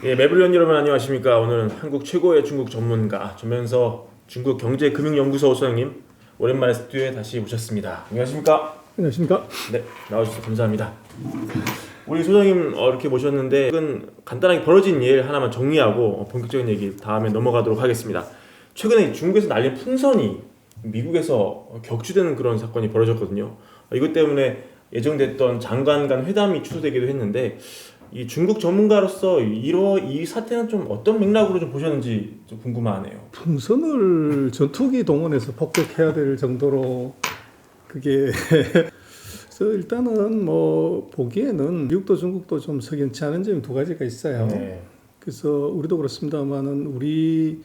예, 매블리언 여러분 안녕하십니까? 오늘은 한국 최고의 중국 전문가 전면서 중국 경제금융연구소 소장님 오랜만에 스튜디오에 다시 모셨습니다. 안녕하십니까? 안녕하십니까? 네, 나와주셔서 감사합니다. 우리 소장님 이렇게 모셨는데 간단하게 벌어진 일 하나만 정리하고 본격적인 얘기 다음에 넘어가도록 하겠습니다. 최근에 중국에서 날린 풍선이 미국에서 격추되는 그런 사건이 벌어졌거든요. 이것 때문에 예정됐던 장관 간 회담이 취소되기도 했는데 이 중국 전문가로서 이 사태는 좀 어떤 맥락으로 좀 보셨는지 좀 궁금하네요. 풍선을 전투기 동원해서 폭격해야 될 정도로 그게 그래서 일단은 뭐 보기에는 미국도 중국도 좀 석연치 않은 점이 두 가지가 있어요. 네. 그래서 우리도 그렇습니다만은 우리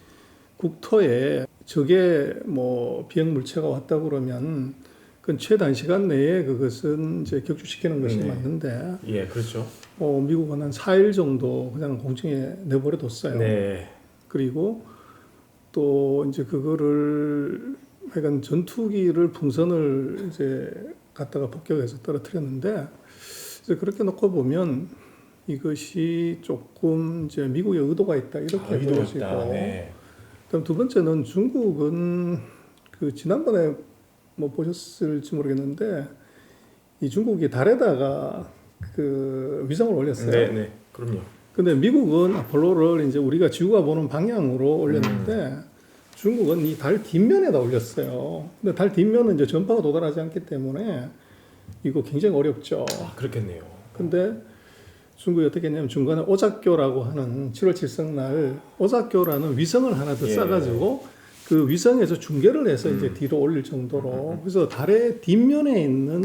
국토에 적의 뭐 비행 물체가 왔다 그러면 그건 최단시간 내에 그것은 이제 격추시키는 것이 네. 맞는데 예, 그렇죠. 미국은 한 4일 정도 그냥 공중에 내버려뒀어요. 네. 그리고 또 이제 그거를 하여간 전투기를 풍선을 이제 갖다가 폭격해서 떨어뜨렸는데 이제 그렇게 놓고 보면 이것이 조금 이제 미국의 의도가 있다 이렇게 보여지고 네. 그다음 두 번째는 중국은 그 지난번에 뭐 보셨을지 모르겠는데 이 중국이 달에다가 그 위성을 올렸어요. 네, 네, 그럼요. 근데 미국은 아폴로를 이제 우리가 지구가 보는 방향으로 올렸는데 중국은 이 달 뒷면에다 올렸어요. 근데 달 뒷면은 이제 전파가 도달하지 않기 때문에 이거 굉장히 어렵죠. 그렇겠네요. 근데 중국이 어떻게 했냐면 중간에 오작교라고 하는 7월 7성 날 오작교라는 위성을 하나 더 예. 싸가지고 그 위성에서 중계를 해서 이제 뒤로 올릴 정도로 그래서 달의 뒷면에 있는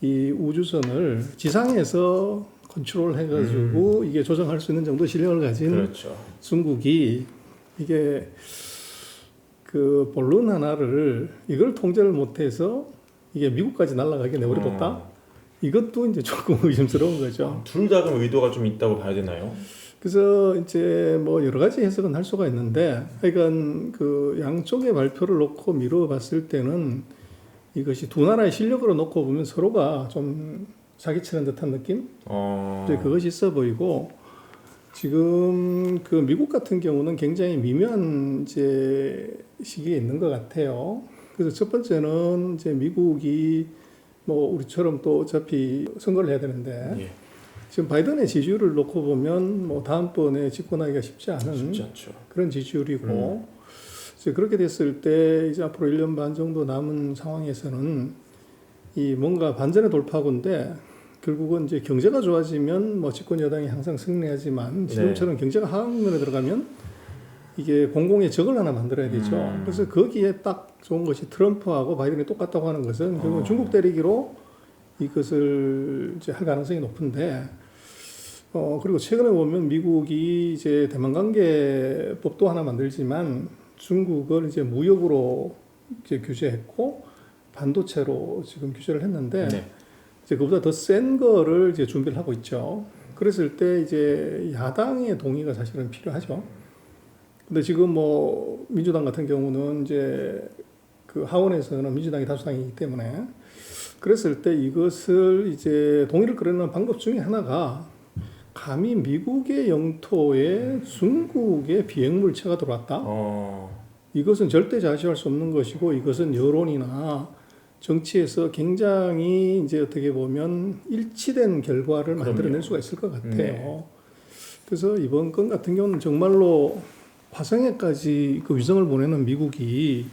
이 우주선을 지상에서 컨트롤 해가지고 이게 조정할 수 있는 정도 실력을 가진 그렇죠. 중국이 이게 그 본론 하나를 이걸 통제를 못해서 이게 미국까지 날아가게 내버려뒀다. 이것도 이제 조금 의심스러운 거죠. 둘 다 그럼 의도가 좀 있다고 봐야 되나요? 그래서 이제 뭐 여러 가지 해석은 할 수가 있는데, 하여간 그 양쪽의 발표를 놓고 미뤄봤을 때는 이것이 두 나라의 실력으로 놓고 보면 서로가 좀 사기치는 듯한 느낌? 이제 그것이 있어 보이고, 지금 그 미국 같은 경우는 굉장히 미묘한 이제 시기에 있는 것 같아요. 그래서 첫 번째는 이제 미국이 뭐 우리처럼 또 어차피 선거를 해야 되는데, 예. 지금 바이든의 지지율을 놓고 보면 뭐 다음번에 집권하기가 쉽지 쉽지 않은 않죠. 그런 지지율이고, 이제 그렇게 됐을 때 이제 앞으로 1년 반 정도 남은 상황에서는 이 뭔가 반전의 돌파구인데 결국은 이제 경제가 좋아지면 뭐 집권 여당이 항상 승리하지만 지금처럼 경제가 하락면에 들어가면 이게 공공의 적을 하나 만들어야 되죠. 그래서 거기에 딱 좋은 것이 트럼프하고 바이든이 똑같다고 하는 것은 결국은 중국 때리기로 이것을 이제 할 가능성이 높은데, 그리고 최근에 보면 미국이 이제 대만관계법도 하나 만들지만 중국을 이제 무역으로 이제 규제했고 반도체로 지금 규제를 했는데 이제 그보다 더 센 거를 이제 준비를 하고 있죠. 그랬을 때 이제 야당의 동의가 사실은 필요하죠. 근데 지금 뭐 민주당 같은 경우는 이제 그 하원에서는 민주당이 다수당이기 때문에 그랬을 때 이것을 이제 동의를 끌어내는 방법 중에 하나가 감히 미국의 영토에 중국의 비행물체가 들어왔다. 이것은 절대 자시할 수 없는 것이고 이것은 여론이나 정치에서 굉장히 이제 어떻게 보면 일치된 결과를 만들어낼 수가 있을 것 같아요. 그래서 이번 건 같은 경우는 정말로 화성에까지 그 위성을 보내는 미국이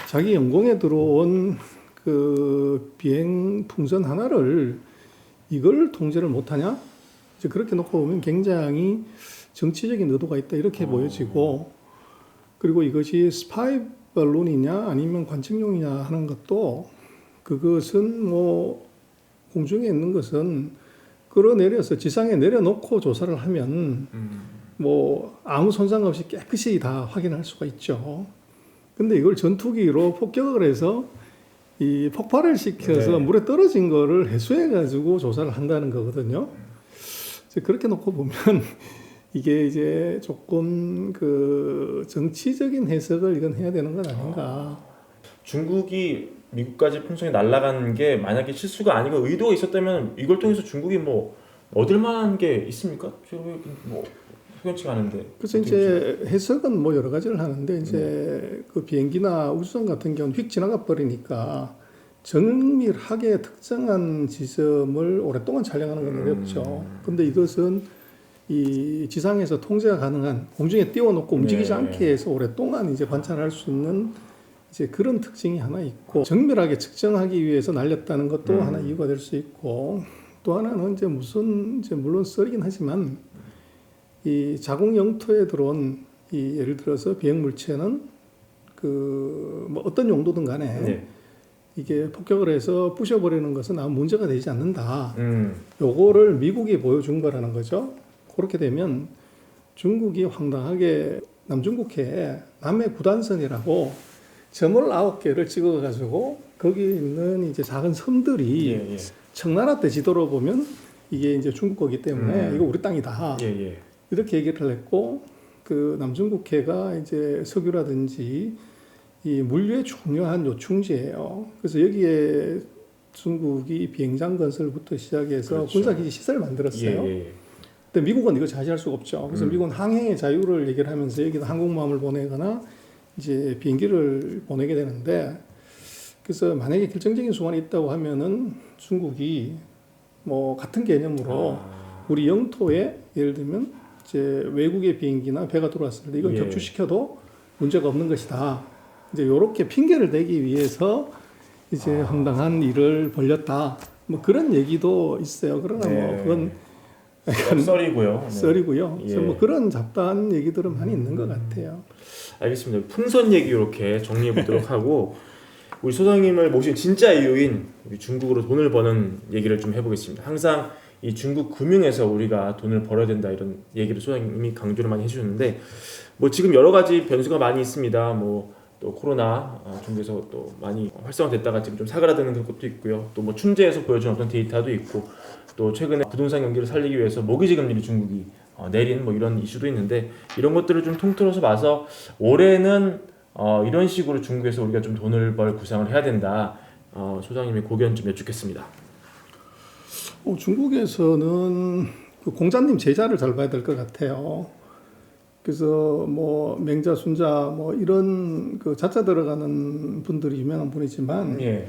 자기 영공에 들어온 그 비행 풍선 하나를 이걸 통제를 못하냐? 이제 그렇게 놓고 보면 굉장히 정치적인 의도가 있다 이렇게 보여지고, 그리고 이것이 스파이 발론이냐 아니면 관측용이냐 하는 것도 그것은 뭐 공중에 있는 것은 끌어내려서 지상에 내려놓고 조사를 하면 뭐 아무 손상 없이 깨끗이 다 확인할 수가 있죠. 근데 이걸 전투기로 폭격을 해서 이 폭발을 시켜서 물에 떨어진 거를 해수해 가지고 조사를 한다는 거거든요. 그렇게 놓고 보면 이게 이제 조금 그 정치적인 해석을 이건 해야 되는 건 아닌가. 중국이 미국까지 풍선이 날아간 게 만약에 실수가 아니고 의도가 있었다면 이걸 통해서 중국이 뭐 얻을 만한 게 있습니까? 뭐 석연치가 않은데. 그래서 이제 해석은 뭐 여러 가지를 하는데 이제 그 비행기나 우주선 같은 경우는 휙 지나가 버리니까 정밀하게 특정한 지점을 오랫동안 촬영하는 건 어렵죠. 근데 이것은 이 지상에서 통제가 가능한 공중에 띄워놓고 움직이지 네. 않게 해서 오랫동안 이제 관찰할 수 있는 이제 그런 특징이 하나 있고 정밀하게 측정하기 위해서 날렸다는 것도 하나 이유가 될 수 있고 또 하나는 이제 무슨 이제 물론 썰이긴 하지만 이 자국 영토에 들어온 이 예를 들어서 비행 물체는 그 뭐 어떤 용도든 간에 네. 이게 폭격을 해서 부셔버리는 것은 아무 문제가 되지 않는다. 음. 요거를 미국이 보여준 거라는 거죠. 그렇게 되면 중국이 황당하게 남중국해에 남해 구단선이라고 점을 9개를 찍어가지고 거기 있는 이제 작은 섬들이 예, 예. 청나라 때 지도로 보면 이게 이제 중국 거기 때문에 이거 우리 땅이다. 예, 예. 이렇게 얘기를 했고 그 남중국해가 이제 석유라든지 이 물류의 중요한 요충지예요. 그래서 여기에 중국이 비행장 건설부터 시작해서 그렇죠. 군사기지 시설을 만들었어요. 예, 예. 근데 미국은 이거 자시할 수가 없죠. 그래서 미국은 항해의 자유를 얘기를 하면서 여기다 항공모함을 보내거나 이제 비행기를 보내게 되는데 그래서 만약에 결정적인 순간이 있다고 하면은 중국이 뭐 같은 개념으로 우리 영토에 예를 들면 이제 외국의 비행기나 배가 들어왔을 때 이건 예. 격추시켜도 문제가 없는 것이다. 이제 이렇게 핑계를 대기 위해서 이제 황당한 일을 벌였다. 뭐 그런 얘기도 있어요. 그러나 네. 뭐 그건 썰이고요. 네. 썰이고요. 그래서 예. 뭐 그런 잡다한 얘기들은 많이 있는 것 같아요. 알겠습니다. 풍선 얘기 이렇게 정리해 보도록 하고 우리 소장님을 모신 진짜 이유인 우리 중국으로 돈을 버는 얘기를 좀 해보겠습니다. 항상 이 중국 금융에서 우리가 돈을 벌어야 된다 이런 얘기를 소장님이 강조를 많이 해주셨는데 뭐 지금 여러 가지 변수가 많이 있습니다. 뭐 또 코로나 중국에서 또 많이 활성화됐다가 지금 좀 사그라드는 그런 것도 있고요. 또 뭐 춘제에서 보여준 어떤 데이터도 있고 또 최근에 부동산 경기를 살리기 위해서 모기지 금리를 중국이 내린 뭐 이런 이슈도 있는데 이런 것들을 좀 통틀어서 봐서 올해는 이런 식으로 중국에서 우리가 좀 돈을 벌 구상을 해야 된다. 소장님의 고견 좀 여쭙겠습니다. 중국에서는 그 공자님 제자를 잘 봐야 될 것 같아요. 그래서 뭐 맹자, 순자 뭐 이런 그 자자 들어가는 분들이 유명한 분이지만 예.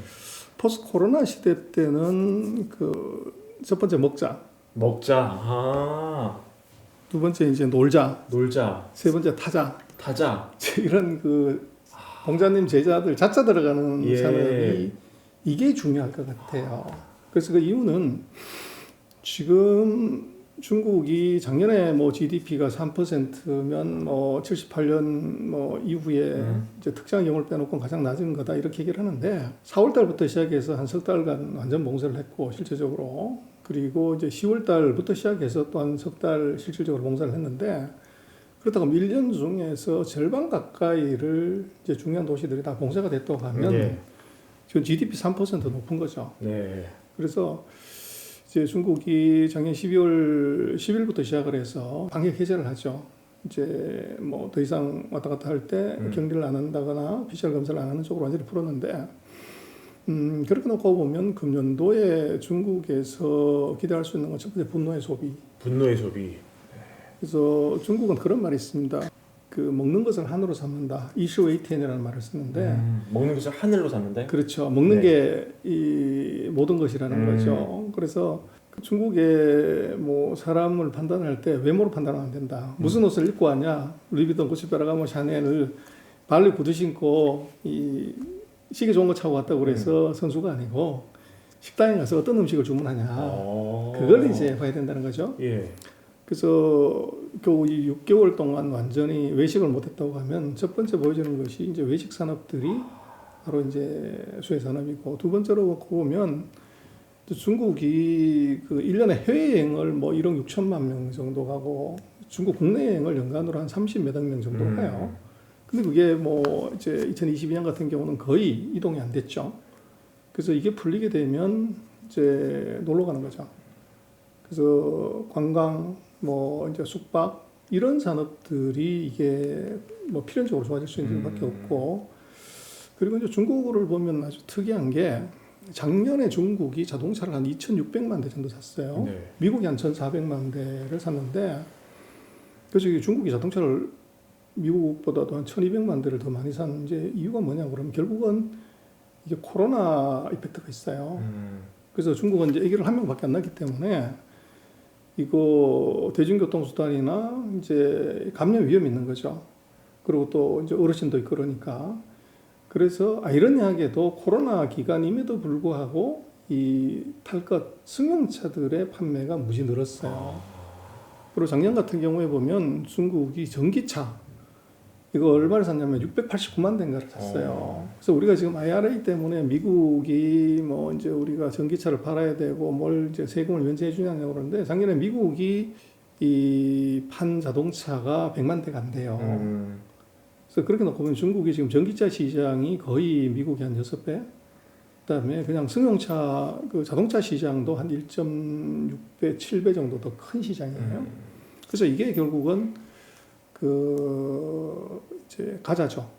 포스트 코로나 시대 때는 그 첫 번째 먹자, 두 번째 이제 놀자, 세 번째 타자, 이런 그 공자님 제자들 자자 들어가는 예. 산업이 이게 중요할 것 같아요. 그래서 그 이유는 지금 중국이 작년에 뭐 GDP가 3%면 뭐 78년 뭐 이후에 이제 특정 경우를 빼놓고 가장 낮은 거다 이렇게 얘기를 하는데 4월 달부터 시작해서 한 석 달간 완전 봉쇄를 했고 실질적으로 그리고 이제 10월 달부터 시작해서 또 한 석 달 실질적으로 봉쇄를 했는데 그렇다고 1년 중에서 절반 가까이를 이제 중요한 도시들이 다 봉쇄가 됐다고 하면 예. 지금 GDP 3% 높은 거죠. 네. 그래서 이제 중국이 작년 12월 10일부터 시작을 해서 방역 해제를 하죠. 이제 뭐 더 이상 왔다 갔다 할 때 격리를 안 한다거나 PCR 검사를 안 하는 쪽으로 완전히 풀었는데 그렇게 놓고 보면 금년도에 중국에서 기대할 수 있는 건 첫 번째 분노의 소비. 그래서 중국은 그런 말이 있습니다. 그 먹는 것을 한으로 삼는다. 이슈웨이티엔이라는 말을 쓰는데 먹는 것을 하늘로 삼는다. 그렇죠. 먹는 네. 게 이 모든 것이라는 거죠. 그래서 중국의 뭐 사람을 판단할 때 외모로 판단하면 안 된다. 무슨 옷을 입고 왔냐? 루이비통, 구찌, 베라가모, 샤넬을 발리 구두 신고 이 시계 좋은 거 차고 왔다고 그래서 선수가 아니고 식당에 가서 어떤 음식을 주문하냐. 그걸 이제 봐야 된다는 거죠. 예. 그래서 겨우 이 6개월 동안 완전히 외식을 못했다고 하면 첫 번째 보여주는 것이 이제 외식 산업들이 바로 이제 수혜 산업이고 두 번째로 보면 중국이 그 1년에 해외여행을 뭐 1억 6천만 명 정도 가고 중국 국내 여행을 연간으로 한 30몇 억 명 정도 가요. 근데 그게 뭐 이제 2022년 같은 경우는 거의 이동이 안 됐죠. 그래서 이게 풀리게 되면 이제 놀러 가는 거죠. 그래서 관광, 뭐 이제 숙박 이런 산업들이 이게 뭐 필연적으로 좋아질 수 있는 것밖에 없고 그리고 이제 중국을 보면 아주 특이한 게 작년에 중국이 자동차를 한 2,600만 대 정도 샀어요. 네. 미국이 한 1,400만 대를 샀는데 그래서 이 중국이 자동차를 미국보다도 한 1,200만 대를 더 많이 산 이제 이유가 뭐냐 그러면 결국은 이게 코로나 이펙트가 있어요. 그래서 중국은 이제 아기를 한 명밖에 안 낳기 때문에 이거 대중교통수단이나 이제 감염 위험이 있는 거죠. 그리고 또 이제 어르신도 있고 그러니까. 그래서 아이러니하게도 코로나 기간임에도 불구하고 이 탈 것 승용차들의 판매가 무지 늘었어요. 그리고 작년 같은 경우에 보면 중국이 전기차 이거 얼마를 샀냐면 689만 대인가를 샀어요. 그래서 우리가 지금 IRA 때문에 미국이 뭐 이제 우리가 전기차를 팔아야 되고 뭘 이제 세금을 면제해 주냐고 그러는데 작년에 미국이 이 판 자동차가 100만 대가 안 돼요. 그래서 그렇게 놓고 보면 중국이 지금 전기차 시장이 거의 미국이 한 6배. 그다음에 그냥 승용차 그 자동차 시장도 한 1.6배, 7배 정도 더 큰 시장이에요. 그래서 이게 결국은 그 이제 가자죠.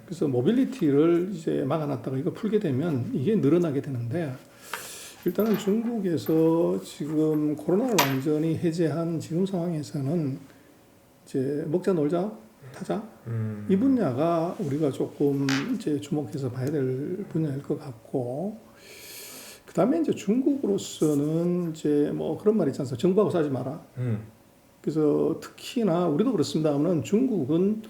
그래서 모빌리티를 이제 막아놨다가 이거 풀게 되면 이게 늘어나게 되는데 일단은 중국에서 지금 코로나를 완전히 해제한 지금 상황에서는 이제 먹자 놀자 타자 이 분야가 우리가 조금 이제 주목해서 봐야 될 분야일 것 같고 그다음에 이제 중국으로서는 이제 뭐 그런 말 있지 않습니까? 정부하고 싸지 마라. 그래서 특히나 우리도 그렇습니다만 중국은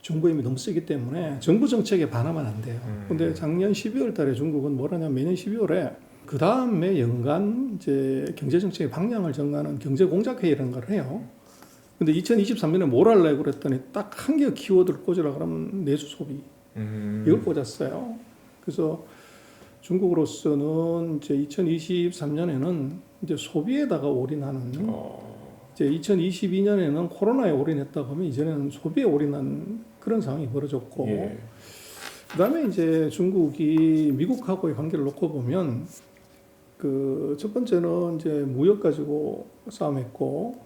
정부 힘이 너무 세기 때문에 정부 정책에 반하면 안 돼요. 근데 작년 12월 달에 중국은 뭐라냐 매년 12월에 그 다음에 연간 이제 경제 정책의 방향을 정하는 경제 공작 회의라는 걸 해요. 근데 2023년에 뭘 하려고 그랬더니 딱 한 개 키워드를 꽂으라 그러면 내수 소비 이걸 꽂았어요. 그래서 중국으로서는 이제 2023년에는 이제 소비에다가 올인하는 이제 2022년에는 코로나에 올인했다고 하면 이전에는 소비에 올인한 그런 상황이 벌어졌고 예. 그다음에 이제 중국이 미국하고의 관계를 놓고 보면 그 첫 번째는 이제 무역 가지고 싸움했고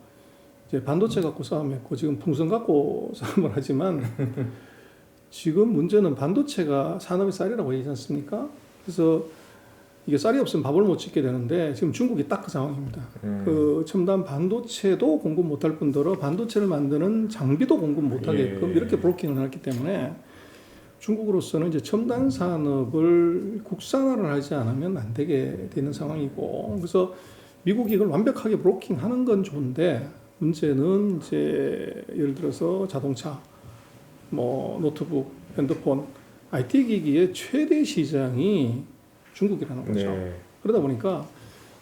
이제 반도체 갖고 싸움했고 지금 풍선 갖고 싸움을 하지만 지금 문제는 반도체가 산업의 쌀이라고 얘기하지 않습니까? 그래서 이게 쌀이 없으면 밥을 못 짓게 되는데 지금 중국이 딱 그 상황입니다. 그 첨단 반도체도 공급 못할 뿐더러 반도체를 만드는 장비도 공급 못하게끔 이렇게 브로킹을 해놨기 때문에 중국으로서는 이제 첨단 산업을 국산화를 하지 않으면 안 되게 되는 상황이고 그래서 미국이 이걸 완벽하게 브로킹하는 건 좋은데 문제는 이제 예를 들어서 자동차, 뭐 노트북, 핸드폰, IT 기기의 최대 시장이 중국이라는 거죠. 네. 그러다 보니까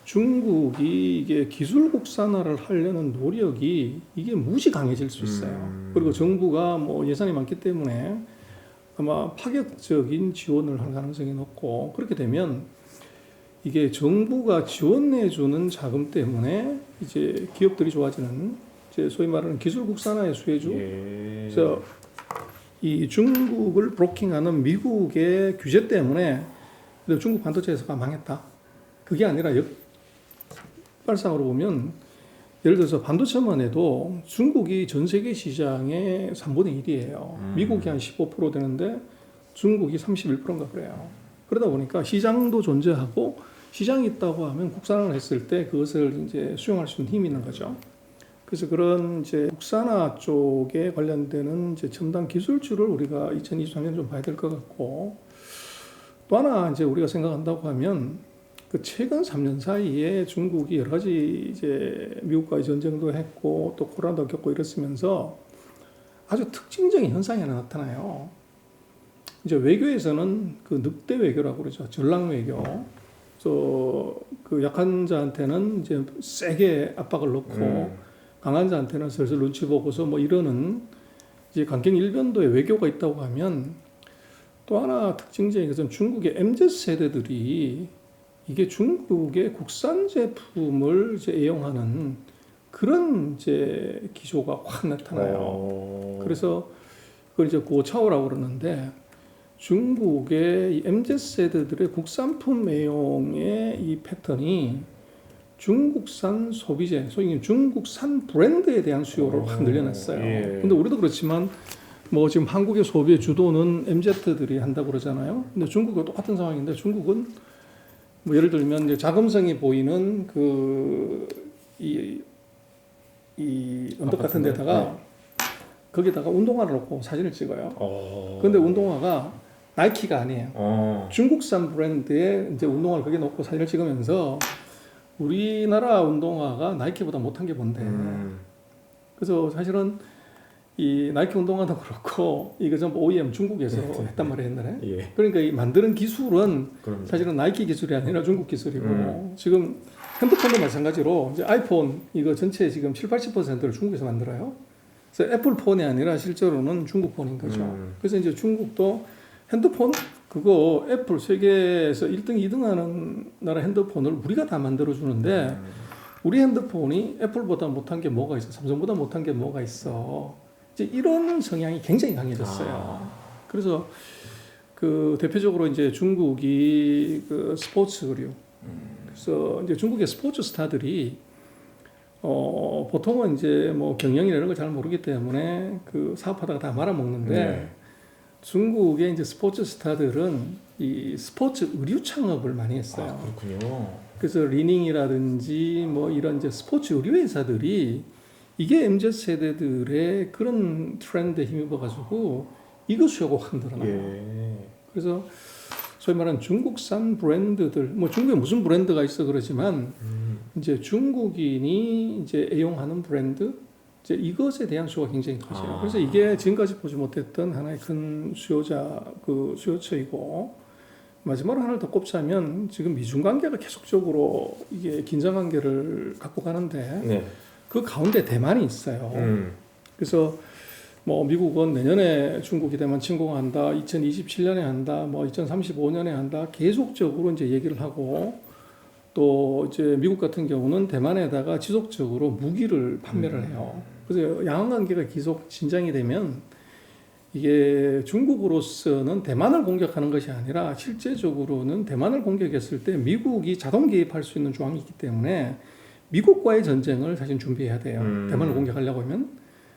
중국이 이게 기술 국산화를 하려는 노력이 이게 무지 강해질 수 있어요. 그리고 정부가 뭐 예산이 많기 때문에 아마 파격적인 지원을 할 가능성이 높고 그렇게 되면 이게 정부가 지원해주는 자금 때문에 이제 기업들이 좋아지는 이제 소위 말하는 기술 국산화의 수혜주. 예. 그래서 이 중국을 브로킹하는 미국의 규제 때문에 중국 반도체 회사가 망했다. 그게 아니라 역발상으로 보면 예를 들어서 반도체만 해도 중국이 전 세계 시장의 3분의 1이에요. 미국이 한 15% 되는데 중국이 31%인가 그래요. 그러다 보니까 시장도 존재하고 시장이 있다고 하면 국산화를 했을 때 그것을 이제 수용할 수 있는 힘이 있는 거죠. 그래서 그런 이제 국산화 쪽에 관련되는 이제 첨단 기술주를 우리가 2023년 좀 봐야 될 것 같고 또 하나 이제 우리가 생각한다고 하면 그 최근 3년 사이에 중국이 여러 가지 이제 미국과의 전쟁도 했고 또 코로나도 겪고 이랬으면서 아주 특징적인 현상이 하나 나타나요. 이제 외교에서는 그 늑대 외교라고 그러죠. 전랑 외교. 그 약한 자한테는 이제 세게 압박을 넣고 강한 자한테는 슬슬 눈치 보고서 뭐 이러는 이제 강경 일변도의 외교가 있다고 하면 또 하나 특징적인 것은 중국의 MZ 세대들이 이게 중국의 국산 제품을 이제 애용하는 그런 이제 기조가 확 나타나요. 그래서 그걸 이제 고차오라고 그러는데 중국의 MZ 세대들의 국산품 애용의 이 패턴이 중국산 소비재, 소위 중국산 브랜드에 대한 수요를 확 늘려놨어요. 근데 우리도 그렇지만 뭐 지금 한국의 소비의 주도는 MZ들이 한다고 그러잖아요. 근데 중국은 똑같은 상황인데 중국은 뭐 예를 들면 이제 자금성이 보이는 그 이 이 언덕 같은 데다가 네. 거기다가 운동화를 놓고 사진을 찍어요. 근데 운동화가 나이키가 아니에요. 중국산 브랜드의 이제 운동화를 거기에 놓고 사진을 찍으면서 우리나라 운동화가 나이키보다 못한 게 뭔데. 그래서 사실은 이 나이키 운동화도 그렇고 이거 전부 OEM 중국에서 했단 말이에요 옛날에. 예. 그러니까 이 만드는 기술은 그럼요. 사실은 나이키 기술이 아니라 중국 기술이고 지금 핸드폰도 마찬가지로 이제 아이폰 이거 전체 지금 70~80%를 중국에서 만들어요. 그래서 애플 폰이 아니라 실제로는 중국 폰인 거죠. 그래서 이제 중국도 핸드폰 그거 애플 세계에서 1등, 2등 하는 나라 핸드폰을 우리가 다 만들어 주는데 우리 핸드폰이 애플보다 못한 게 뭐가 있어? 삼성보다 못한 게 뭐가 있어? 이제 이런 성향이 굉장히 강해졌어요. 그래서 그 대표적으로 이제 중국이 그 스포츠 의류. 그래서 이제 중국의 스포츠 스타들이 보통은 이제 뭐 경영이나 이런 걸 잘 모르기 때문에 그 사업하다가 다 말아먹는데 중국의 이제 스포츠 스타들은 이 스포츠 의류 창업을 많이 했어요. 그렇군요. 그래서 리닝이라든지 뭐 이런 이제 스포츠 의류 회사들이 이게 MZ 세대들의 그런 트렌드에 힘입어가지고 이거 수요가 확 늘어나요. 예. 그래서 소위 말하는 중국산 브랜드들, 뭐 중국에 무슨 브랜드가 있어 그러지만 이제 중국인이 이제 애용하는 브랜드, 이제 이것에 대한 수요가 굉장히 커져요. 그래서 이게 지금까지 보지 못했던 하나의 큰 수요처이고 마지막으로 하나를 더 꼽자면 지금 미중 관계가 계속적으로 이게 긴장 관계를 갖고 가는데 네. 그 가운데 대만이 있어요. 그래서 뭐 미국은 내년에 중국이 대만 침공한다, 2027년에 한다, 뭐 2035년에 한다, 계속적으로 이제 얘기를 하고 또 이제 미국 같은 경우는 대만에다가 지속적으로 무기를 판매를 해요. 그래서 양안 관계가 계속 진장이 되면 이게 중국으로서는 대만을 공격하는 것이 아니라 실제적으로는 대만을 공격했을 때 미국이 자동 개입할 수 있는 조항이 있기 때문에 미국과의 전쟁을 사실 준비해야 돼요. 대만을 공격하려고 하면.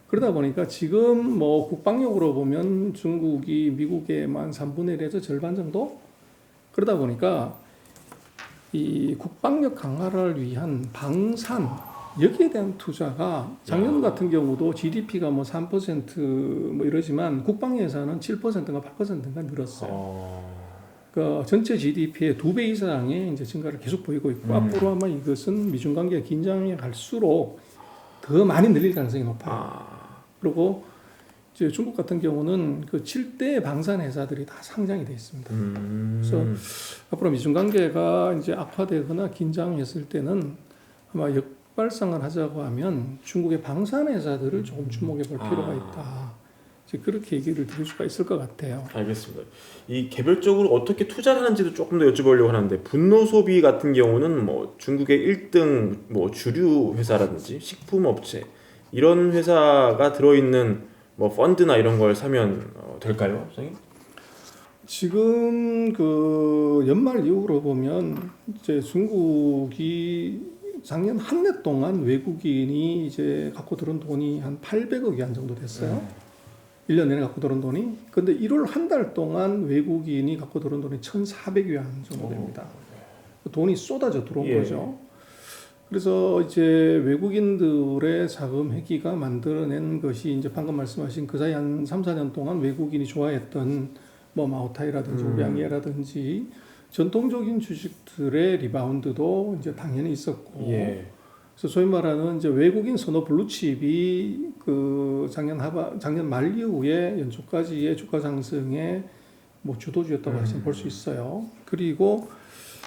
그러다 보니까 지금 뭐 국방력으로 보면 중국이 미국의 3분의 1에서 절반 정도? 그러다 보니까 이 국방력 강화를 위한 방산 여기에 대한 투자가 작년 같은 경우도 GDP가 뭐 3%뭐 이러지만 국방 예산은 7%인가 8%인가 늘었어요. 그러니까 전체 GDP의 2배 이상의 이제 증가를 계속 보이고 있고 앞으로 아마 이것은 미중 관계가 긴장해 갈수록 더 많이 늘릴 가능성이 높아요. 그리고 이제 중국 같은 경우는 그 7대 방산 회사들이 다 상장이 돼 있습니다. 그래서 앞으로 미중 관계가 이제 악화되거나 긴장했을 때는 아마 역발상을 하자고 하면 중국의 방산 회사들을 조금 주목해 볼 필요가 있다. 이제 그렇게 얘기를 드릴 수가 있을 것 같아요. 알겠습니다. 이 개별적으로 어떻게 투자를 하는지도 조금 더 여쭤보려고 하는데 분노소비 같은 경우는 뭐 중국의 1등 뭐 주류 회사라든지 식품 업체 이런 회사가 들어있는 뭐 펀드나 이런 걸 사면 될까요, 선생님? 지금 그 연말 이후로 보면 이제 중국이 작년 한 해 동안 외국인이 이제 갖고 들은 돈이 한 800억 위안 정도 됐어요. 1년 내내 갖고 들은 돈이. 근데 1월 한 달 동안 외국인이 갖고 들은 돈이 1,400위안 정도 됩니다. 돈이 쏟아져 들어온 거죠. 그래서 이제 외국인들의 자금 회기가 만들어낸 것이 이제 방금 말씀하신 그 사이 한 3, 4년 동안 외국인이 좋아했던 뭐 마오타이라든지 우량예라든지 전통적인 주식들의 리바운드도 이제 당연히 있었고 그래서 소위 말하는 이제 외국인 선호 블루칩이 그 작년 말 이후에 연초까지의 주가 상승의 뭐 주도주였다고 볼 수 있어요. 그리고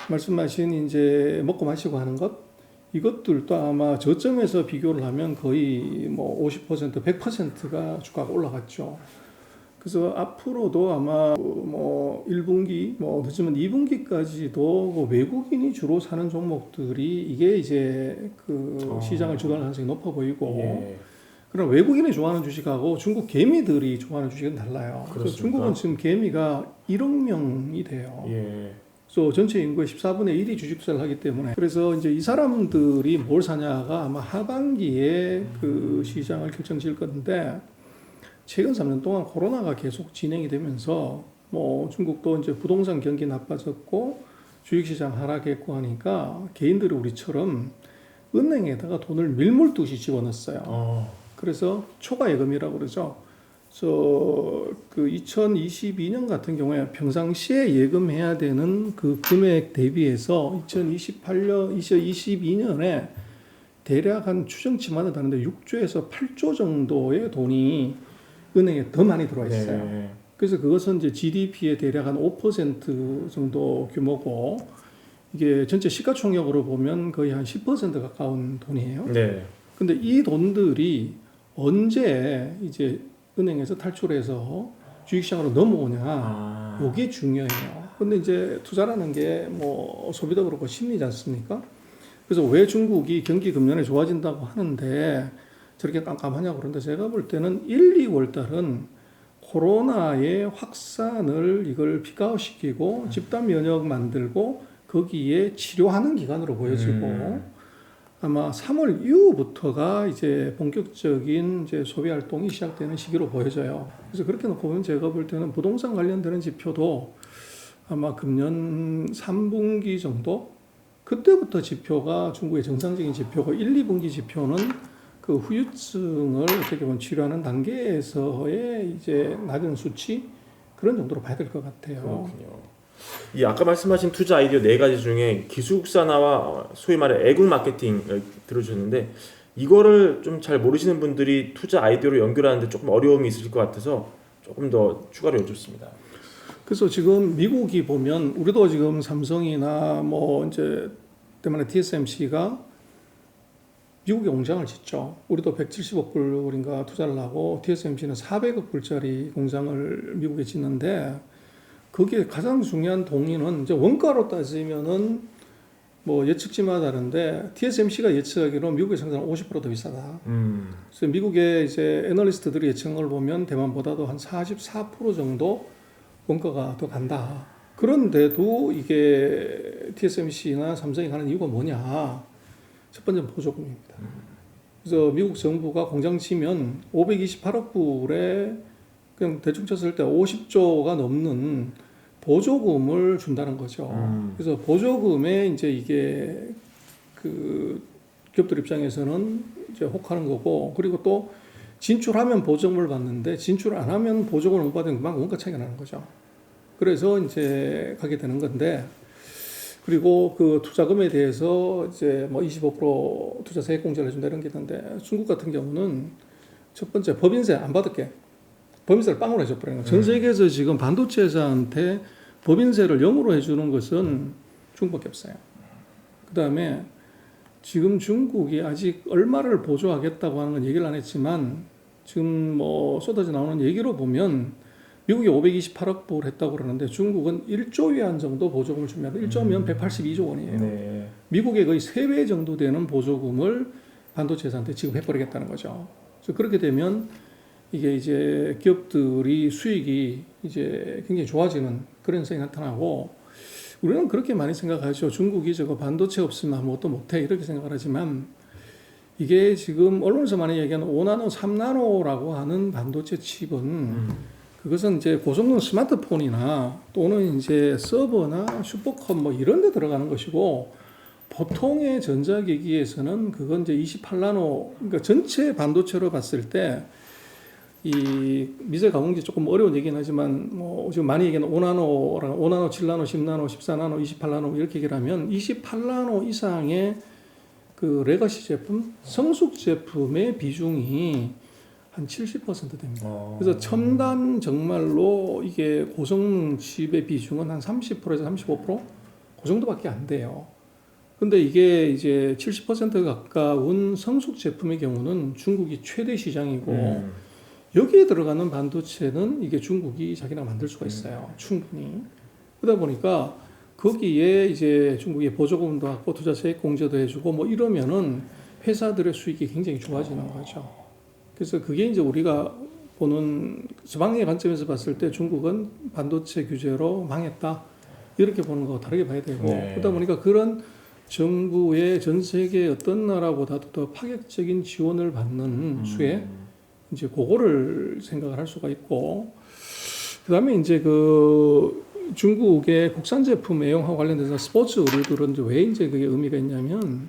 말씀하신 이제 먹고 마시고 하는 것 이것들도 아마 저점에서 비교를 하면 거의 뭐 50%, 100%가 주가가 올라갔죠. 그래서 앞으로도 아마 뭐 1분기, 뭐 늦으면 2분기까지도 그 외국인이 주로 사는 종목들이 이게 이제 그 시장을 주도하는 가능성이 높아 보이고 그럼 외국인이 좋아하는 주식하고 중국 개미들이 좋아하는 주식은 달라요. 그래서 중국은 지금 개미가 1억 명이 돼요. 그래서 전체 인구의 14분의 1이 주식 투자를 하기 때문에 그래서 이제 이 사람들이 뭘 사냐가 아마 하반기에 그 시장을 결정지을 건데 최근 3년 동안 코로나가 계속 진행이 되면서 뭐 중국도 이제 부동산 경기 나빠졌고 주식시장 하락했고 하니까 개인들이 우리처럼 은행에다가 돈을 밀물듯이 집어넣었어요. 그래서 초과 예금이라고 그러죠. 그 2022년 같은 경우에 평상시에 예금해야 되는 그 금액 대비해서 2022년에 대략 한 추정치마다 다른데 6조에서 8조 정도의 돈이 은행에 더 많이 들어와 있어요. 네. 그래서 그것은 이제 GDP의 대략 한 5% 정도 규모고 이게 전체 시가총액으로 보면 거의 한 10% 가까운 돈이에요. 네. 근데 이 돈들이 언제 이제 은행에서 탈출해서 주식시장으로 넘어오냐, 이게 중요해요. 근데 이제 투자라는 게 뭐 소비도 그렇고 심리지 않습니까? 그래서 왜 중국이 경기 금년에 좋아진다고 하는데 저렇게 깜깜하냐고 그러는데 제가 볼 때는 1, 2월 달은 코로나의 확산을 이걸 피가시키고 집단 면역 만들고 거기에 치료하는 기간으로 보여지고 아마 3월 이후부터가 이제 본격적인 이제 소비 활동이 시작되는 시기로 보여져요. 그래서 그렇게 놓고 보면 제가 볼 때는 부동산 관련되는 지표도 아마 금년 3분기 정도 그때부터 지표가 중국의 정상적인 지표고 1, 2분기 지표는 그 후유증을 어떻게 보면 치료하는 단계에서의 이제 낮은 수치 그런 정도로 봐야 될 것 같아요. 그렇군요. 이 아까 말씀하신 투자 아이디어 4가지 중에 기술국산화와 소위 말해 애국 마케팅 들어주셨는데 이거를 좀 잘 모르시는 분들이 투자 아이디어로 연결하는데 조금 어려움이 있으실 것 같아서 조금 더 추가로 여쭙습니다. 그래서 지금 미국이 보면 우리도 지금 삼성이나 뭐 이제 때문에 TSMC가 미국에 공장을 짓죠. 우리도 170억 불인가 투자를 하고 TSMC는 400억 불짜리 공장을 미국에 짓는데 거기에 가장 중요한 동인은 이제 원가로 따지면은 뭐 예측치마다 다른데 TSMC가 예측하기로 미국의 생산은 50%더 비싸다. 그래서 미국의 이제 애널리스트들이 예측한 걸 보면 대만보다도 한 44% 정도 원가가 더 간다. 그런데도 이게 TSMC나 삼성이 가는 이유가 뭐냐? 첫 번째는 보조금입니다. 그래서 미국 정부가 공장 치면 528억 불에 그냥 대충 쳤을 때 50조가 넘는 보조금을 준다는 거죠. 그래서 보조금에 이제 이게 그 기업들 입장에서는 이제 혹하는 거고, 그리고 또 진출하면 보조금을 받는데 진출 안 하면 보조금을 못 받으면 그만큼 원가 차이가 나는 거죠. 그래서 이제 가게 되는 건데, 그리고 그 투자금에 대해서 이제 뭐 25% 투자 세액 공제를 해준다 이런 게 있는데 중국 같은 경우는 첫 번째 법인세 안 받을게. 법인세를 빵으로 해줘버리는 거예요. 전 세계에서 지금 반도체 회사한테 법인세를 0으로 해주는 것은 중국밖에 없어요. 그 다음에 지금 중국이 아직 얼마를 보조하겠다고 하는 건 얘기를 안 했지만 지금 뭐 쏟아져 나오는 얘기로 보면 미국이 528억 불 했다고 그러는데 중국은 1조 위안 정도 보조금을 줍니다. 1조면 182조 원이에요. 네. 미국의 거의 3배 정도 되는 보조금을 반도체 회사한테 지급해버리겠다는 거죠. 그래서 그렇게 되면 이게 이제 기업들이 수익이 이제 굉장히 좋아지는 그런 현상이 나타나고 우리는 그렇게 많이 생각하죠. 중국이 저거 반도체 없으면 아무것도 못해 이렇게 생각을 하지만 이게 지금 언론에서 많이 얘기하는 5나노, 3나노라고 하는 반도체 칩은 그것은 이제 고성능 스마트폰이나 또는 이제 서버나 슈퍼컴 뭐 이런 데 들어가는 것이고 보통의 전자기기에서는 그건 이제 28나노 그러니까 전체 반도체로 봤을 때 이 미세 가공기 조금 어려운 얘기는 하지만 뭐 지금 많이 얘기하는 5나노랑 5나노, 7나노, 10나노, 14나노, 28나노 이렇게 얘기를 하면 28나노 이상의 그 레거시 제품, 성숙 제품의 비중이 한 70% 됩니다. 그래서 첨단 정말로 이게 고성능 칩의 비중은 한 30%에서 35%? 그 정도밖에 안 돼요. 근데 이게 이제 70% 가까운 성숙 제품의 경우는 중국이 최대 시장이고 여기에 들어가는 반도체는 이게 중국이 자기가 만들 수가 있어요. 충분히. 그러다 보니까 거기에 이제 중국이 보조금도 하고 투자 세액 공제도 해주고 뭐 이러면은 회사들의 수익이 굉장히 좋아지는 거죠. 그래서 그게 이제 우리가 보는 서방의 관점에서 봤을 때 중국은 반도체 규제로 망했다. 이렇게 보는 거와 다르게 봐야 되고 그러다 보니까 그런 정부의 전 세계 어떤 나라보다도 더 파격적인 지원을 받는 수에 이제 그거를 생각을 할 수가 있고 그다음에 이제 그 중국의 국산 제품 애용하고 관련돼서 스포츠 의류들은 이제 왜 이제 그게 의미가 있냐면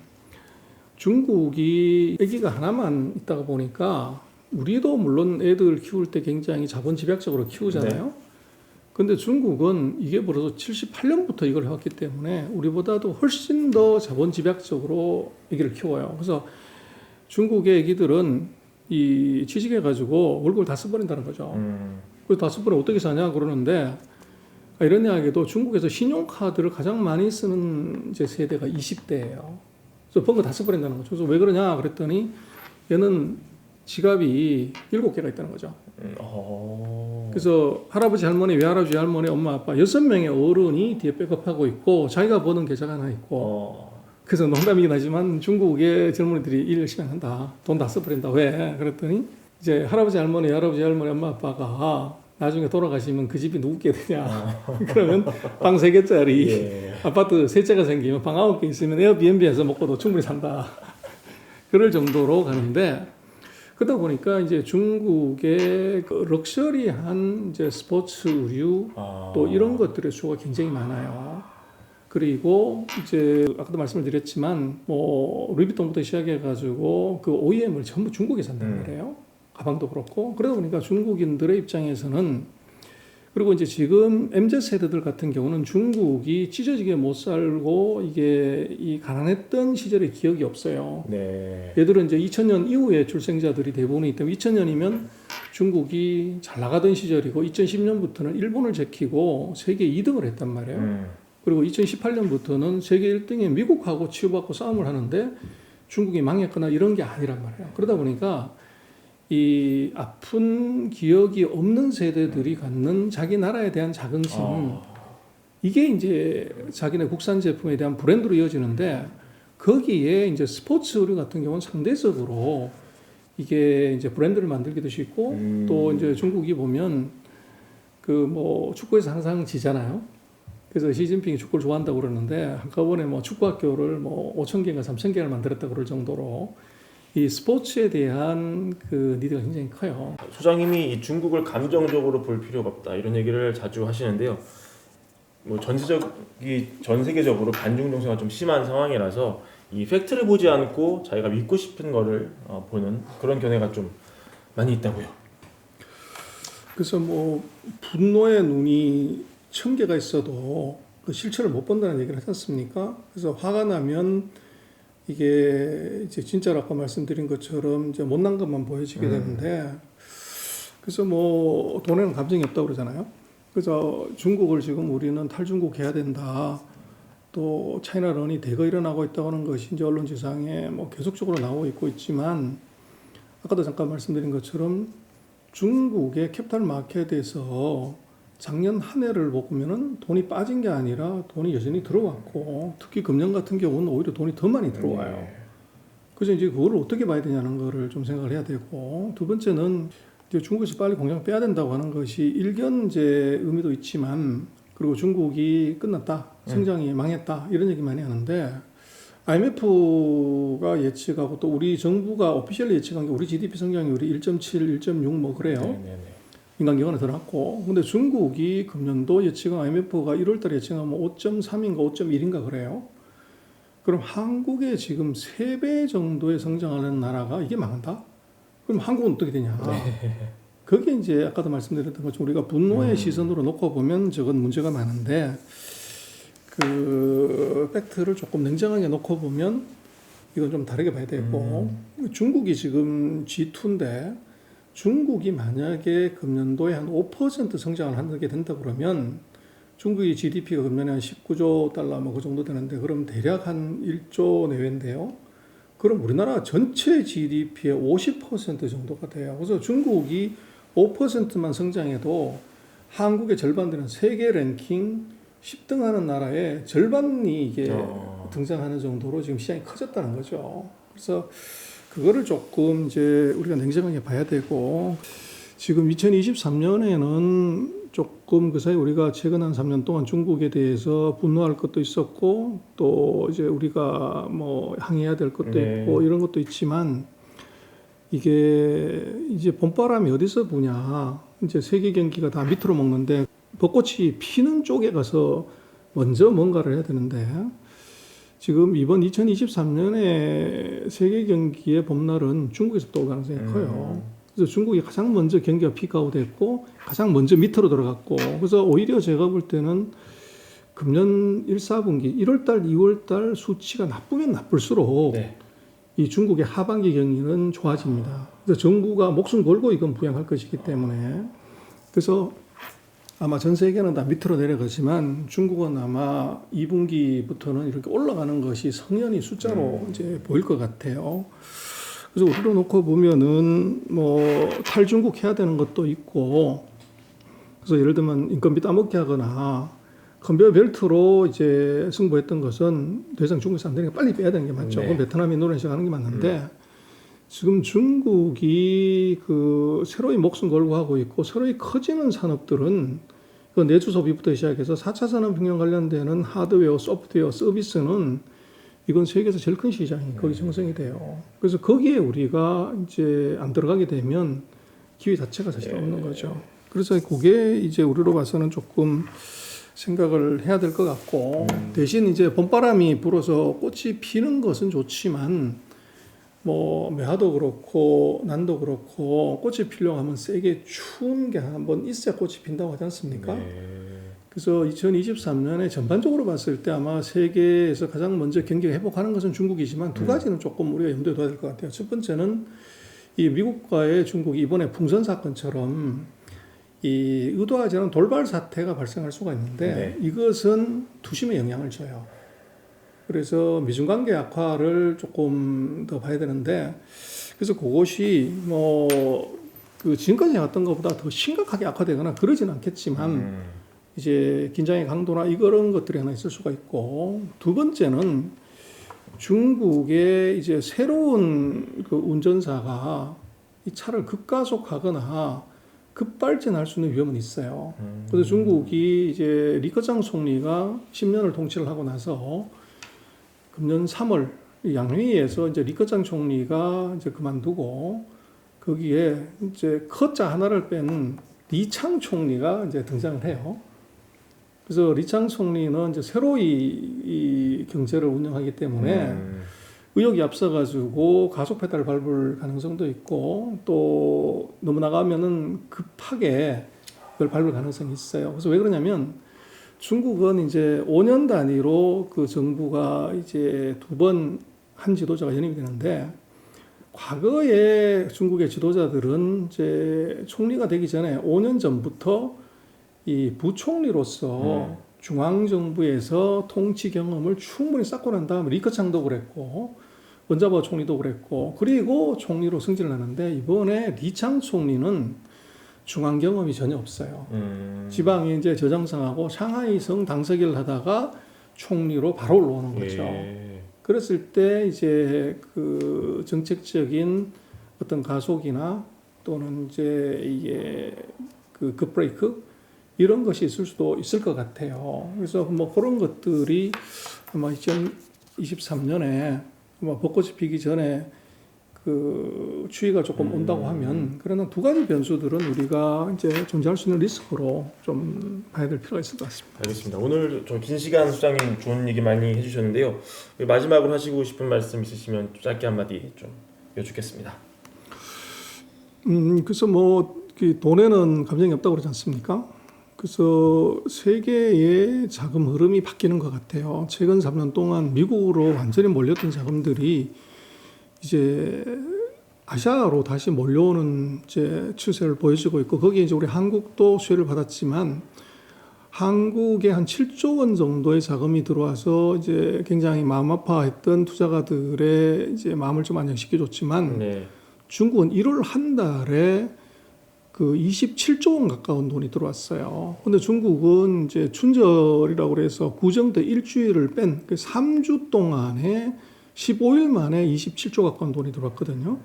중국이 아기가 하나만 있다가 보니까 우리도 물론 애들 키울 때 굉장히 자본 집약적으로 키우잖아요. 근데 중국은 이게 벌써 78년부터 이걸 해왔기 때문에 우리보다도 훨씬 더 자본 집약적으로 아기를 키워요. 그래서 중국의 아기들은 이 취직해가지고 월급을 다 써버린다는 거죠. 그래서 다 써버리면 어떻게 사냐 그러는데 이런 이야기도 중국에서 신용카드를 가장 많이 쓰는 이제 세대가 20대예요. 그래서 번 거 다 써버린다는 거죠. 그래서 왜 그러냐 그랬더니 얘는 지갑이 7개가 있다는 거죠. 그래서 할아버지 할머니, 외할아버지 할머니, 엄마 아빠 6명의 어른이 뒤에 백업하고 있고 자기가 버는 계좌가 하나 있고 그래서 농담이긴 하지만 중국의 젊은이들이 일 열심히 한다. 돈 다 써버린다. 왜? 그랬더니 이제 할아버지 할머니, 외할아버지 할머니, 엄마 아빠가 나중에 돌아가시면 그 집이 누구게 되냐. 그러면 방 3개짜리 예. 아파트 3채가 생기면 방 9개 있으면 에어비앤비에서 먹고도 충분히 산다. 그럴 정도로 가는데 그러다 보니까 이제 중국의 그 럭셔리한 이제 스포츠 의류 또 이런 것들의 수요가 굉장히 많아요. 그리고 이제 아까도 말씀을 드렸지만 뭐 루이비통부터 시작해가지고 그 OEM을 전부 중국에서 한단 말이에요. 가방도 그렇고 그러다 보니까 중국인들의 입장에서는 그리고 이제 지금 MZ 세대들 같은 경우는 중국이 찢어지게 못 살고 이게 이 가난했던 시절의 기억이 없어요. 네. 얘들은 이제 2000년 이후에 출생자들이 대부분이기 때문에 2000년이면 중국이 잘 나가던 시절이고 2010년부터는 일본을 제키고 세계 2등을 했단 말이에요. 그리고 2018년부터는 세계 1등에 미국하고 치고받고 싸움을 하는데 중국이 망했거나 이런 게 아니란 말이에요. 그러다 보니까 이 아픈 기억이 없는 세대들이 갖는 자기 나라에 대한 자긍심 이게 이제 자기네 국산 제품에 대한 브랜드로 이어지는데 거기에 이제 스포츠 의류 같은 경우는 상대적으로 이게 이제 브랜드를 만들기도 쉽고 또 이제 중국이 보면 그 뭐 축구에서 항상 지잖아요. 그래서 시진핑이 축구를 좋아한다고 그러는데 한꺼번에 뭐 축구학교를 뭐 5,000개인가 3,000개를 만들었다 그럴 정도로 이 스포츠에 대한 그 니드가 굉장히 커요. 소장님이 이 중국을 감정적으로 볼 필요가 없다 이런 얘기를 자주 하시는데요. 뭐 전 세계적으로 반중 정서가 좀 심한 상황이라서 이 팩트를 보지 않고 자기가 믿고 싶은 거를 보는 그런 견해가 좀 많이 있다고요. 그래서 뭐 분노의 눈이 1000개가 있어도 그 실체를 못 본다는 얘기를 하지 않습니까? 그래서 화가 나면 이게 이제 진짜로 아까 말씀드린 것처럼 이제 못난 것만 보여지게 되는데 그래서 뭐 돈에는 감정이 없다고 그러잖아요. 그래서 중국을 지금 우리는 탈중국 해야 된다. 또 차이나런이 대거 일어나고 있다고 하는 것이 이제 언론지상에 뭐 계속적으로 나오고 있고 있지만 아까도 잠깐 말씀드린 것처럼 중국의 캐피탈 마켓에서 작년 한 해를 보면은 돈이 빠진 게 아니라 돈이 여전히 들어왔고 특히 금년 같은 경우는 오히려 돈이 더 많이 들어와요. 그래서 이제 그걸 어떻게 봐야 되냐는 거를 좀 생각을 해야 되고 두 번째는 이제 중국에서 빨리 공장 빼야 된다고 하는 것이 일견 이제 의미도 있지만 그리고 중국이 끝났다, 성장이 망했다 이런 얘기 많이 하는데 IMF가 예측하고 또 우리 정부가 오피셜리 예측한 게 우리 GDP 성장률이 1.7, 1.6 뭐 그래요. 민간 기관에 들어갔고 근데 중국이 금년도 예측은 IMF가 1월달에 예측하면 5.3인가 5.1인가 그래요. 그럼 한국의 지금 3배 정도의 성장하는 나라가 이게 망한다? 그럼 한국은 어떻게 되냐? 그게 이제 아까도 말씀드렸던 것처럼 우리가 분노의 시선으로 놓고 보면 저건 문제가 많은데 그 팩트를 조금 냉정하게 놓고 보면 이건 좀 다르게 봐야 되고 중국이 지금 G2인데 중국이 만약에 금년도에 한 5% 성장을 하게 된다 그러면 중국의 GDP가 금년에 한 19조 달러 뭐 그 정도 되는데 그럼 대략 한 1조 내외인데요. 그럼 우리나라 전체 GDP의 50% 정도가 돼요. 그래서 중국이 5%만 성장해도 한국의 절반 되는 세계 랭킹 10등 하는 나라의 절반이 이게 등장하는 정도로 지금 시장이 커졌다는 거죠. 그래서 그거를 조금 이제 우리가 냉정하게 봐야 되고 지금 2023년에는 조금 그 사이 우리가 최근 한 3년 동안 중국에 대해서 분노할 것도 있었고 또 이제 우리가 뭐 항의해야 될 것도 있고 이런 것도 있지만 이게 이제 봄바람이 어디서 부냐 이제 세계 경기가 다 밑으로 먹는데 벚꽃이 피는 쪽에 가서 먼저 뭔가를 해야 되는데 지금 이번 2023년에 세계 경기의 봄날은 중국에서 또 올 가능성이 커요. 그래서 중국이 가장 먼저 경기가 피크아웃됐고 가장 먼저 밑으로 들어갔고 그래서 오히려 제가 볼 때는 금년 1, 4분기 1월달, 2월달 수치가 나쁘면 나쁠수록 네. 이 중국의 하반기 경기는 좋아집니다. 그래서 정부가 목숨 걸고 이건 부양할 것이기 때문에 그래서 아마 전 세계는 다 밑으로 내려가지만 중국은 아마 2분기부터는 이렇게 올라가는 것이 성연히 숫자로 이제 보일 것 같아요. 그래서 우리로 놓고 보면은 뭐 탈중국 해야 되는 것도 있고 그래서 예를 들면 인건비 따먹게 하거나 컨베이어 벨트로 이제 승부했던 것은 더 이상 중국에서 안 되니까 빨리 빼야 되는 게 맞죠. 네. 그건 베트남이 인도네시아가 하는 게 맞는데 지금 중국이 그 새로이 목숨 걸고 하고 있고 새로이 커지는 산업들은 그 내수 소비부터 시작해서 4차 산업혁명 관련되는 하드웨어, 소프트웨어, 서비스는 이건 세계에서 제일 큰 시장이 거기 형성이 돼요. 그래서 거기에 우리가 이제 안 들어가게 되면 기회 자체가 사실 없는 거죠. 그래서 그게 이제 우리로 봐서는 조금 생각을 해야 될 것 같고 대신 이제 봄바람이 불어서 꽃이 피는 것은 좋지만 뭐 매화도 그렇고 난도 그렇고 꽃이 피려고 하면 세게 추운 게 한번 있어야 꽃이 핀다고 하지 않습니까? 그래서 2023년에 전반적으로 봤을 때 아마 세계에서 가장 먼저 경기가 회복하는 것은 중국이지만 두 가지는 조금 우리가 염두에 둬야 될 것 같아요. 첫 번째는 이 미국과의 중국이 이번에 풍선 사건처럼 이 의도하지 않은 돌발 사태가 발생할 수가 있는데 이것은 투심에 영향을 줘요. 그래서 미중 관계 악화를 조금 더 봐야 되는데 그래서 그것이 뭐 그 지금까지 해왔던 것보다 더 심각하게 악화되거나 그러지는 않겠지만 이제 긴장의 강도나 이런 것들이 하나 있을 수가 있고 두 번째는 중국의 이제 새로운 그 운전사가 이 차를 급가속하거나 급발진할 수 있는 위험은 있어요. 그래서 중국이 이제 리커창 총리가 10년을 통치를 하고 나서 금년 3월 양회의에서 이제 리커창 총리가 이제 그만두고 거기에 이제 커자 하나를 뺀 리창 총리가 이제 등장을 해요. 그래서 리창 총리는 이제 새로이 이 경제를 운영하기 때문에 의욕이 앞서가지고 가속 페달을 밟을 가능성도 있고 또 너무 나가면은 급하게 그걸 밟을 가능성이 있어요. 그래서 왜 그러냐면 중국은 이제 5년 단위로 그 정부가 이제 2번 한 지도자가 연임이 되는데 과거에 중국의 지도자들은 이제 총리가 되기 전에 5년 전부터 이 부총리로서 중앙정부에서 통치 경험을 충분히 쌓고 난 다음에 리커창도 그랬고 원자보 총리도 그랬고 그리고 총리로 승진을 하는데 이번에 리창 총리는 중앙 경험이 전혀 없어요. 지방에 이제 저장성하고 상하이성 당서기를 하다가 총리로 바로 올라오는 거죠. 그랬을 때 이제 그 정책적인 어떤 가속이나 또는 이제 이게 그 급브레이크 이런 것이 있을 수도 있을 것 같아요. 그래서 뭐 그런 것들이 아마 2023년에 아마 벚꽃이 피기 전에 그 추위가 조금 온다고 하면 그러나 두 가지 변수들은 우리가 이제 존재할 수 있는 리스크로 좀 봐야 될 필요가 있을 것 같습니다. 알겠습니다. 오늘 좀 긴 시간 소장님 좋은 얘기 많이 해주셨는데요. 마지막으로 하시고 싶은 말씀 있으시면 짧게 한마디 좀 여쭙겠습니다. 그래서 뭐 돈에는 감정이 없다고 그러지 않습니까? 그래서 세계의 자금 흐름이 바뀌는 것 같아요. 최근 3년 동안 미국으로 완전히 몰렸던 자금들이 이제 아시아로 다시 몰려오는 이제 추세를 보여주고 있고 거기에 이제 우리 한국도 수혜를 받았지만 한국에 한 7조 원 정도의 자금이 들어와서 이제 굉장히 마음 아파했던 투자가들의 이제 마음을 좀 안정시켜줬지만 중국은 1월 한 달에 그 27조 원 가까운 돈이 들어왔어요. 근데 중국은 이제 춘절이라고 그래서 구정때 일주일을 뺀 그 3주 동안에 15일 만에 27조 가까운 돈이 들어왔거든요.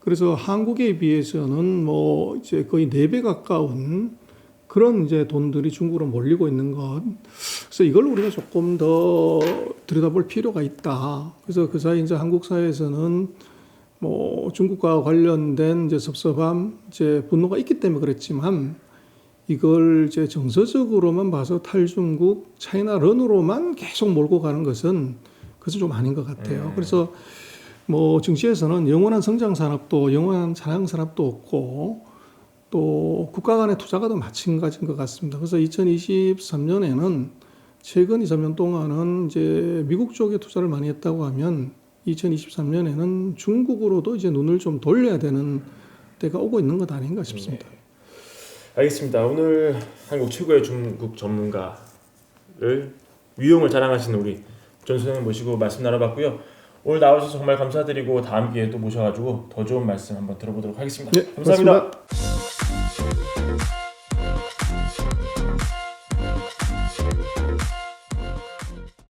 그래서 한국에 비해서는 뭐 이제 거의 4배 가까운 그런 이제 돈들이 중국으로 몰리고 있는 것. 그래서 이걸 우리가 조금 더 들여다볼 필요가 있다. 그래서 그 사이 이제 한국 사회에서는 뭐 중국과 관련된 이제 섭섭함, 이제 분노가 있기 때문에 그랬지만 이걸 이제 정서적으로만 봐서 탈중국, 차이나 런으로만 계속 몰고 가는 것은 그것은 좀 아닌 것 같아요. 네. 그래서 뭐 정치에서는 영원한 성장 산업도 영원한 자랑 산업도 없고 또 국가 간의 투자가 더 마찬가지인 것 같습니다. 그래서 2023년에는 최근 2, 3년 동안은 이제 미국 쪽에 투자를 많이 했다고 하면 2023년에는 중국으로도 이제 눈을 좀 돌려야 되는 때가 오고 있는 것 아닌가 싶습니다. 네. 알겠습니다. 오늘 한국 최고의 중국 전문가를 위용을 자랑하시는 우리 전 소장님 모시고 말씀 나눠봤고요. 오늘 나오셔서 정말 감사드리고 다음 기회에 또 모셔가지고 더 좋은 말씀 한번 들어보도록 하겠습니다. 네, 감사합니다. 고맙습니다.